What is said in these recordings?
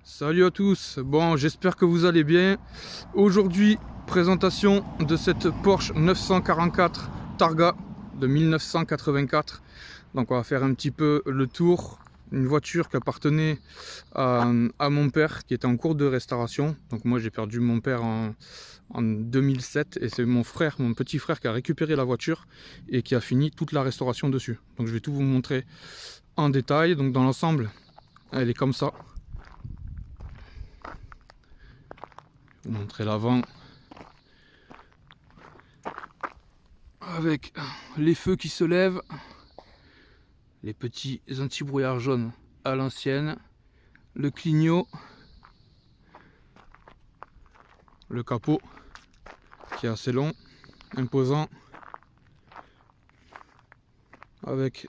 Salut à tous, bon j'espère que vous allez bien. Aujourd'hui, présentation de cette Porsche 944 Targa de 1984. Donc on va faire un petit peu le tour. Une voiture qui appartenait à mon père qui était en cours de restauration. Donc moi j'ai perdu mon père en 2007 et c'est mon frère, mon petit frère qui a récupéré la voiture et qui a fini toute la restauration dessus. Donc je vais tout vous montrer en détail. Donc dans l'ensemble, elle est comme ça. Vous montrer l'avant avec les feux qui se lèvent, les petits anti-brouillard jaunes à l'ancienne, le clignot, le capot qui est assez long, imposant, avec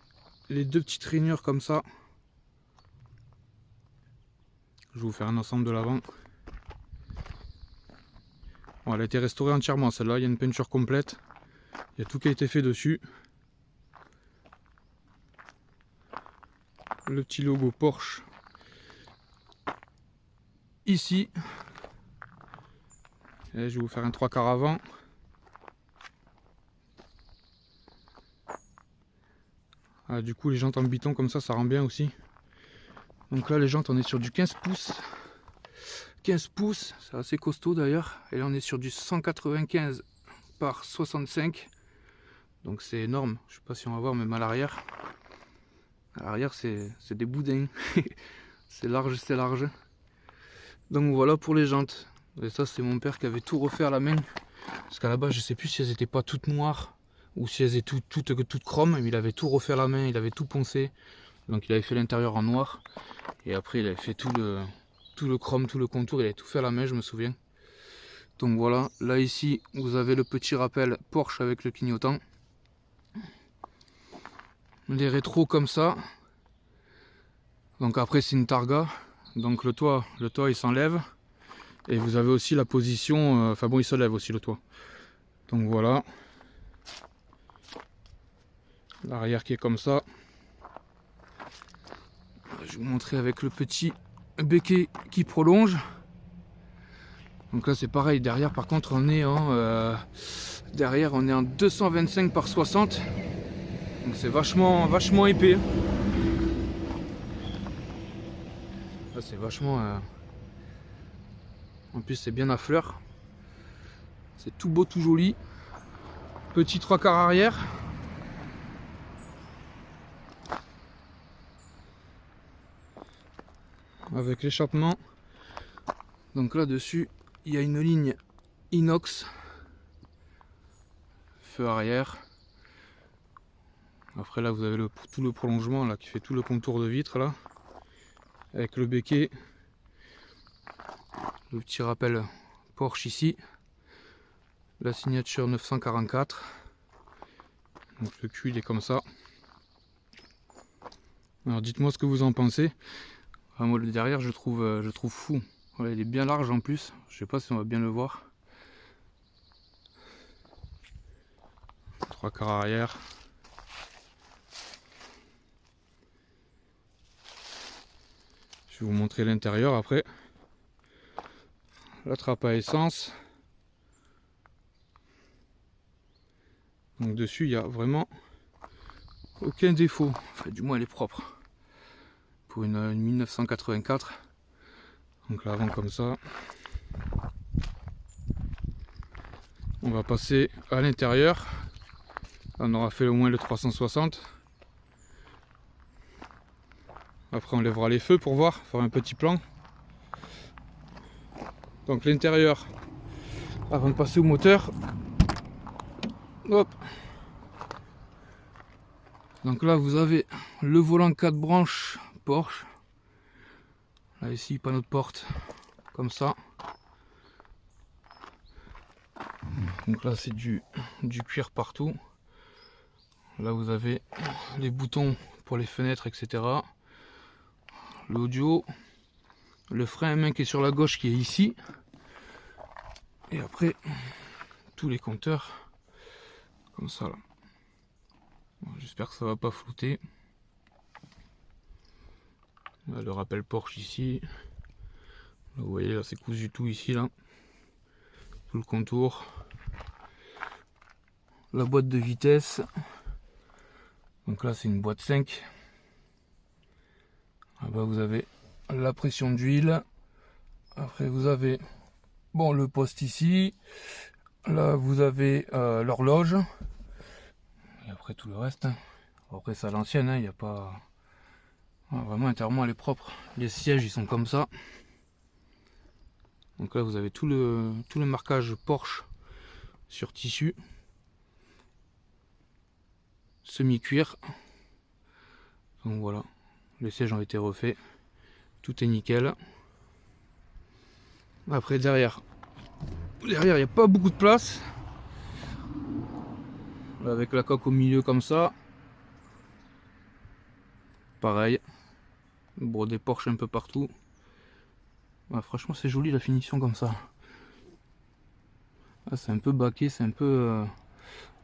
les deux petites rainures comme ça. Je vais vous faire un ensemble de l'avant. Bon, elle a été restaurée entièrement celle-là, il y a une peinture complète, il y a tout qui a été fait dessus. Le petit logo Porsche ici. Et je vais vous faire un 3/4 avant. Ah, du coup les jantes en biton comme ça rend bien aussi. Donc là les jantes on est sur du 15 pouces. 15 pouces, c'est assez costaud d'ailleurs. Et là on est sur du 195 par 65. Donc c'est énorme. Je sais pas si on va voir même à l'arrière. À l'arrière c'est des boudins. C'est large, c'est large. Donc voilà pour les jantes. Et ça c'est mon père qui avait tout refait à la main. Parce qu'à la base je sais plus si elles étaient pas toutes noires ou si elles étaient toutes chrome. Mais il avait tout refait à la main, il avait tout poncé. Donc il avait fait l'intérieur en noir. Et après il avait fait tout le chrome, tout le contour, il avait tout fait à la main, je me souviens. Donc voilà, là ici vous avez le petit rappel Porsche avec le clignotant. Les rétros comme ça. Donc après c'est une Targa. Donc le toit il s'enlève. Et vous avez aussi la position, enfin bon il se lève aussi le toit. Donc voilà. L'arrière qui est comme ça. Je vais vous montrer avec le petit béquet qui prolonge. Donc là c'est pareil, derrière par contre on est en 225 par 60. Donc c'est vachement épais. Là c'est vachement en plus c'est bien à fleur. C'est tout beau, tout joli. Petit 3/4 arrière. Avec l'échappement. Donc là dessus il y a une ligne inox. Feu arrière. Après là vous avez tout le prolongement là qui fait tout le contour de vitre là. Avec le béquet. Le petit rappel Porsche ici. La signature 944. Donc le cul il est comme ça. Alors dites-moi ce que vous en pensez. Ah, moi le derrière je trouve fou. Voilà, il est bien large en plus. Je sais pas si on va bien le voir. 3/4 arrière. Je vais vous montrer l'intérieur après. La trappe à essence. Donc dessus il n'y a vraiment aucun défaut. Enfin du moins elle est propre. Pour une 1984. Donc l'avant comme ça. On va passer à l'intérieur. On aura fait au moins le 360. Après on lèvera les feux pour voir, faire un petit plan. Donc l'intérieur, avant de passer au moteur. Hop. Donc là vous avez le volant 4 branches Porsche. Là ici panneau de porte comme ça. Donc là c'est du cuir partout. Là vous avez les boutons pour les fenêtres, etc. L'audio, le frein à main qui est sur la gauche qui est ici. Et après tous les compteurs comme ça là. Bon, j'espère que ça va pas flouter. Là, le rappel Porsche ici. Là, vous voyez, là c'est cousu tout ici, là. Tout le contour. La boîte de vitesse. Donc là c'est une boîte 5. Là-bas vous avez la pression d'huile. Après vous avez bon le poste ici. Là vous avez l'horloge. Et après tout le reste. Après c'est à l'ancienne, il n'y a pas. Vraiment intérieurement elle est propre. Les sièges ils sont comme ça. Donc là vous avez tout le marquage Porsche sur tissu. Semi-cuir. Donc voilà. Les sièges ont été refaits. Tout est nickel. Après derrière il n'y a pas beaucoup de place. Là, avec la coque au milieu comme ça. Pareil. Brodé Porsche un peu partout. Ouais, franchement c'est joli la finition comme ça. Ah, c'est un peu baqué, c'est un peu...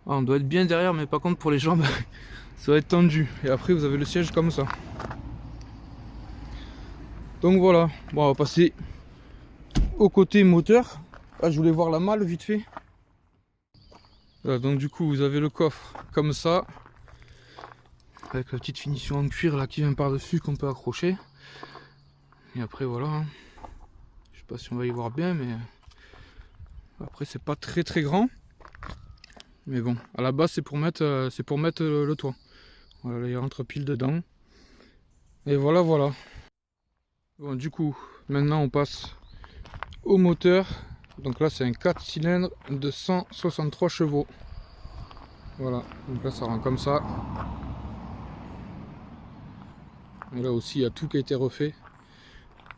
Ah, on doit être bien derrière, mais par contre pour les jambes ça va être tendu. Et après vous avez le siège comme ça. Donc voilà, bon on va passer au côté moteur. Ah, je voulais voir la malle vite fait. Voilà, donc du coup vous avez le coffre comme ça. Avec la petite finition en cuir là qui vient par dessus qu'on peut accrocher. Et après voilà. Je sais pas si on va y voir bien, mais après c'est pas très grand. Mais bon, à la base c'est pour mettre le toit. Voilà, il rentre pile dedans. Et voilà. Bon, du coup, maintenant on passe au moteur. Donc là c'est un 4 cylindres de 163 chevaux. Voilà, donc là ça rend comme ça. Et là aussi il y a tout qui a été refait.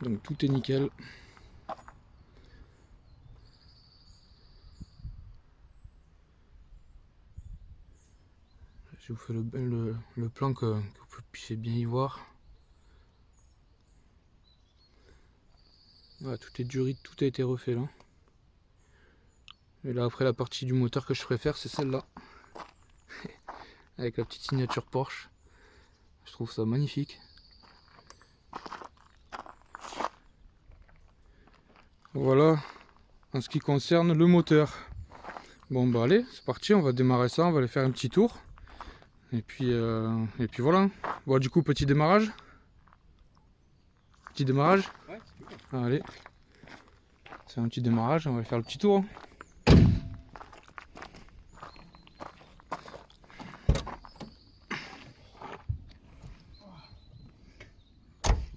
Donc tout est nickel. Je vous fais le plan que vous puissiez bien y voir. Voilà, tout est durite, tout a été refait là. Et là après la partie du moteur que je préfère c'est celle-là. Avec la petite signature Porsche. Je trouve ça magnifique. Voilà en ce qui concerne le moteur. Bon bah allez, c'est parti, on va démarrer ça, on va aller faire un petit tour. Et puis voilà. Bon du coup petit démarrage. Petit démarrage. Ouais, allez. C'est un petit démarrage, on va faire le petit tour.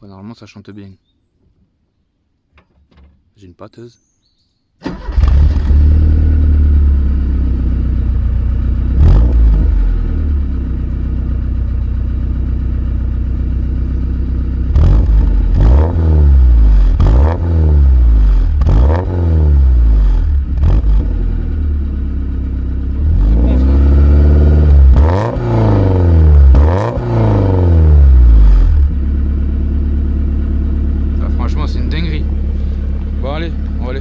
Ouais, normalement ça chante bien. J'ai une pâteuse.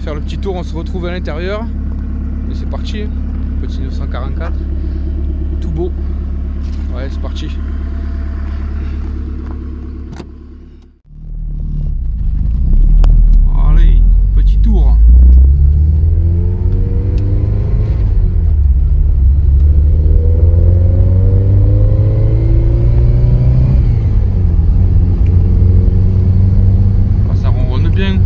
Faire le petit tour, on se retrouve à l'intérieur et c'est parti. Petit 944 tout beau. Ouais, c'est parti. Allez, petit tour. Ah, ça ronronne bien.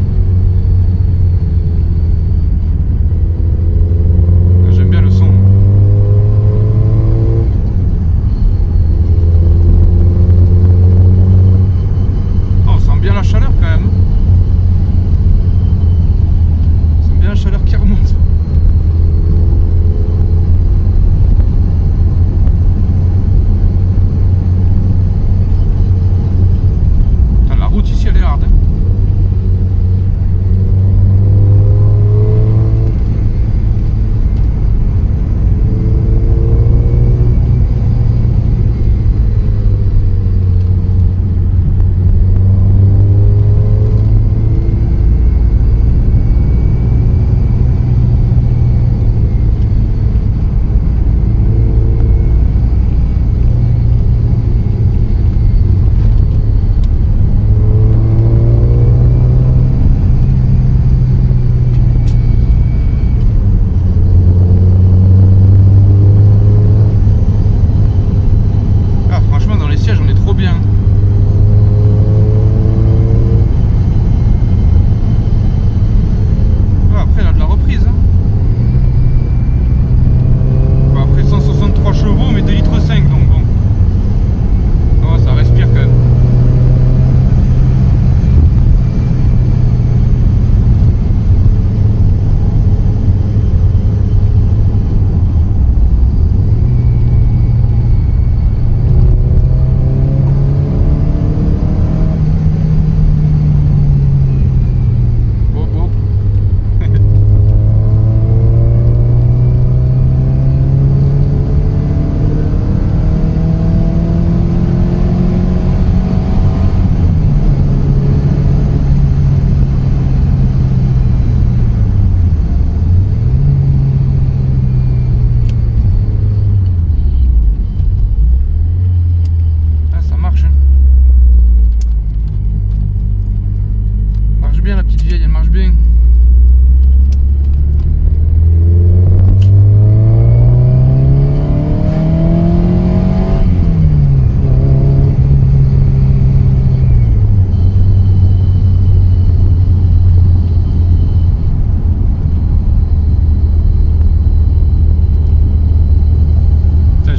vieille, elle marche bien.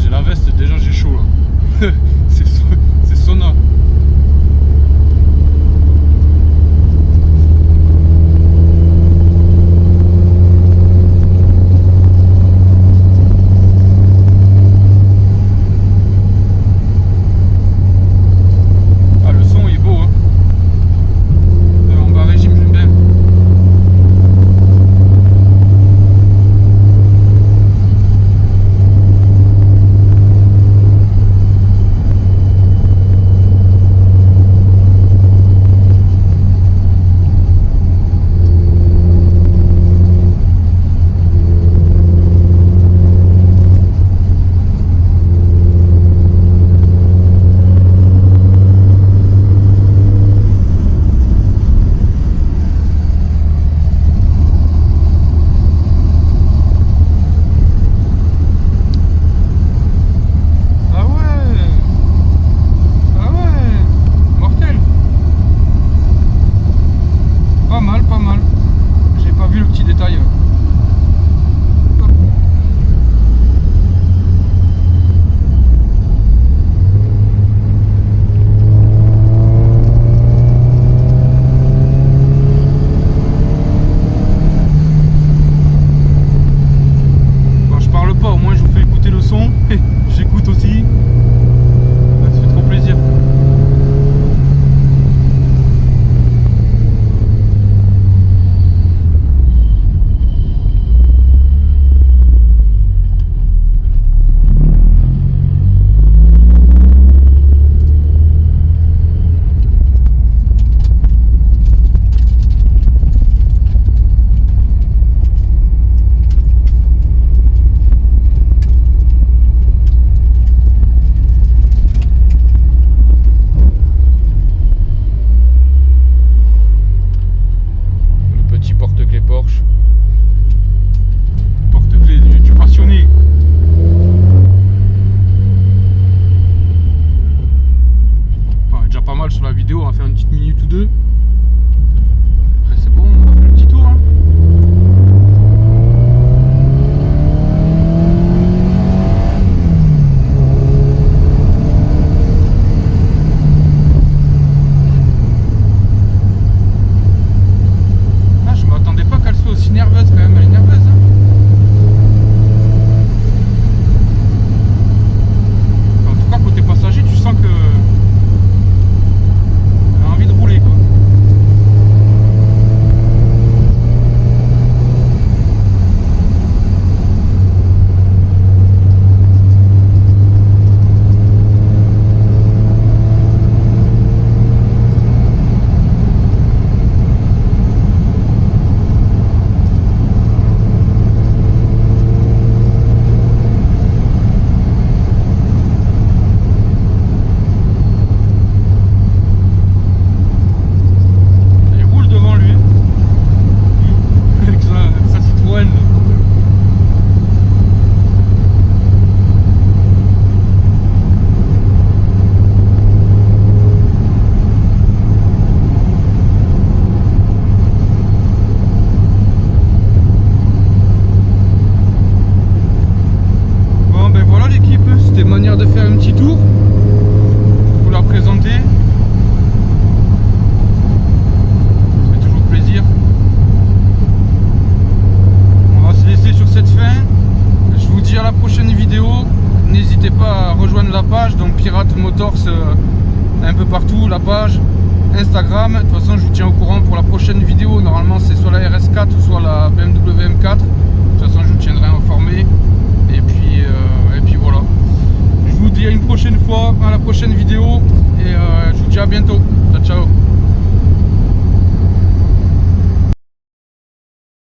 J'ai la veste, déjà j'ai chaud là. C'est sauna. Ah, le son il est beau hein. En bas régime j'aime bien. J'écoute aussi, ça fait trop plaisir. Porte-clés Porsche. Porte-clés du passionné. Bon, déjà pas mal sur la vidéo, on va faire une petite minute ou deux. Après c'est bon, on va faire le petit tour. Hein. Aussi nerveuse quand même, elle est nerveuse hein. En tout cas côté passager tu sens que elle a envie de rouler quoi. Manière de faire un petit tour, vous la présenter, ça fait toujours plaisir. On va se laisser sur cette fin, je vous dis à la prochaine vidéo, n'hésitez pas à rejoindre la page, donc Pirate Motors un peu partout, la page Instagram, de toute façon je vous tiens au courant pour la prochaine vidéo, normalement c'est soit la RS4 ou soit la BMW M4, de toute façon je vous tiendrai informé, et puis voilà. Je vous dis à une prochaine fois, à la prochaine vidéo et je vous dis à bientôt.